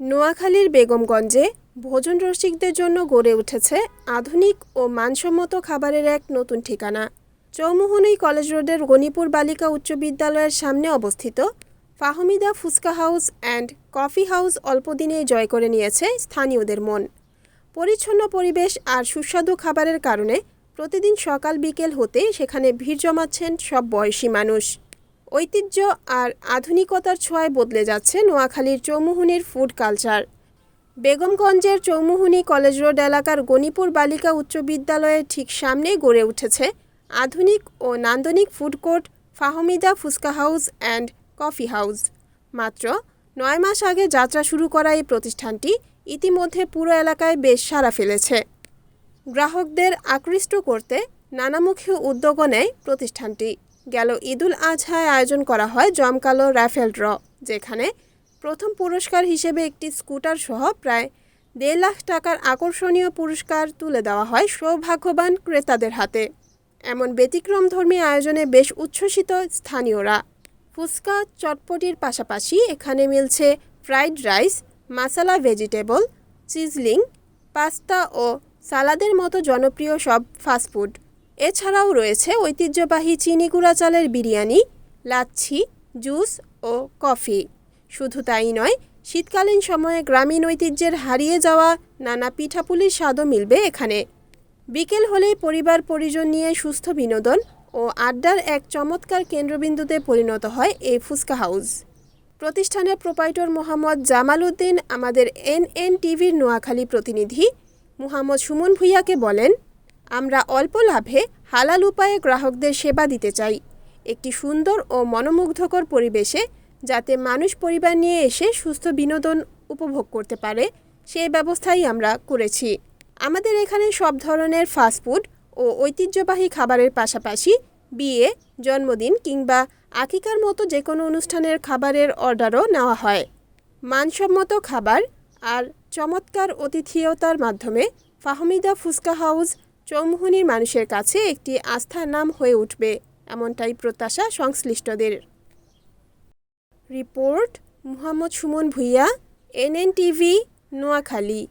নোয়াখালীর বেগমগঞ্জে ভোজন রসিকদের জন্য গড়ে উঠেছে আধুনিক ও মানসম্মত খাবারের এক নতুন ঠিকানা। চৌমুহনী কলেজ রোডের গণিপুর বালিকা উচ্চ বিদ্যালয়ের সামনে অবস্থিত Fahmida fuchka house and coffee house অল্পদিনেই জয় করে নিয়েছে স্থানীয়দের মন। পরিচ্ছন্ন পরিবেশ আর সুস্বাদু খাবারের কারণে প্রতিদিন সকাল বিকেল হতে সেখানে ভিড় জমাচ্ছেন সব বয়সী মানুষ। ঐতিহ্য আর আধুনিকতার ছোঁয়ায় বদলে যাচ্ছে নোয়াখালীর চৌমুহনীর ফুড কালচার। বেগমগঞ্জের চৌমুহনী কলেজ রোড এলাকার গণিপুর বালিকা উচ্চ বিদ্যালয়ের ঠিক সামনেই গড়ে উঠেছে আধুনিক ও নান্দনিক food court Fahmida fuchka house and coffee house. মাত্র 9 মাস আগে যাত্রা শুরু করা এই প্রতিষ্ঠানটি ইতিমধ্যে পুরো এলাকায় বেশ সাড়া ফেলেছে। গ্রাহকদের আকৃষ্ট করতে নানামুখী উদ্যোগও নেয় প্রতিষ্ঠানটি। গেল ঈদুল আজহায় আয়োজন করা হয় জমকালো রাফেল ড্র, যেখানে প্রথম পুরস্কার হিসেবে একটি স্কুটার সহ প্রায় 1.5 লাখ টাকার আকর্ষণীয় পুরস্কার তুলে দেওয়া হয় সৌভাগ্যবান ক্রেতাদের হাতে। এমন ব্যতিক্রমধর্মী আয়োজনে বেশ উচ্ছ্বসিত স্থানীয়রা। ফুচকা চটপটির পাশাপাশি এখানে মিলছে ফ্রাইড রাইস, মাসালা ভেজিটেবল, সিজলিং, পাস্তা ও সালাদের মতো জনপ্রিয় সব ফাস্টফুড। এছাড়াও রয়েছে ঐতিহ্যবাহী চিনি গুঁড়া চালের বিরিয়ানি, লাচ্ছি, জুস ও কফি। শুধু তাই নয়, শীতকালীন সময়ে গ্রামীণ ঐতিহ্যের হারিয়ে যাওয়া নানা পিঠাপুলির স্বাদও মিলবে এখানে। বিকেল হলেই পরিবার পরিজন নিয়ে সুস্থ বিনোদন ও আড্ডার এক চমৎকার কেন্দ্রবিন্দুতে পরিণত হয় এই ফুচকা হাউস। প্রতিষ্ঠানের প্রোপাইটর মোহাম্মদ জামাল উদ্দিন আমাদের NN-টিভির নোয়াখালী প্রতিনিধি মুহাম্মদ সুমন ভূঁইয়াকে বলেন, আমরা অল্প লাভে হালাল উপায়ে গ্রাহকদের সেবা দিতে চাই, একটি সুন্দর ও মনোমুগ্ধকর পরিবেশে, যাতে মানুষ পরিবার নিয়ে এসে সুস্থ বিনোদন উপভোগ করতে পারে সেই ব্যবস্থাই আমরা করেছি। আমাদের এখানে সব ধরনের ফাস্টফুড ও ঐতিহ্যবাহী খাবারের পাশাপাশি বিয়ে, জন্মদিন কিংবা আকিকার মতো যে কোনো অনুষ্ঠানের খাবারের অর্ডারও নেওয়া হয়। মানসম্মত খাবার আর চমৎকার আতিথেয়তার মাধ্যমে ফাহমিদা ফুচকা হাউস চৌমুহনীর মানুষের কাছে একটি আস্থার নাম হয়ে উঠবে, এমনটাই প্রত্যাশা সংশ্লিষ্টদের। রিপোর্ট মুহাম্মদ সুমন ভূঁইয়া, NN-টিভি, নোয়াখালী।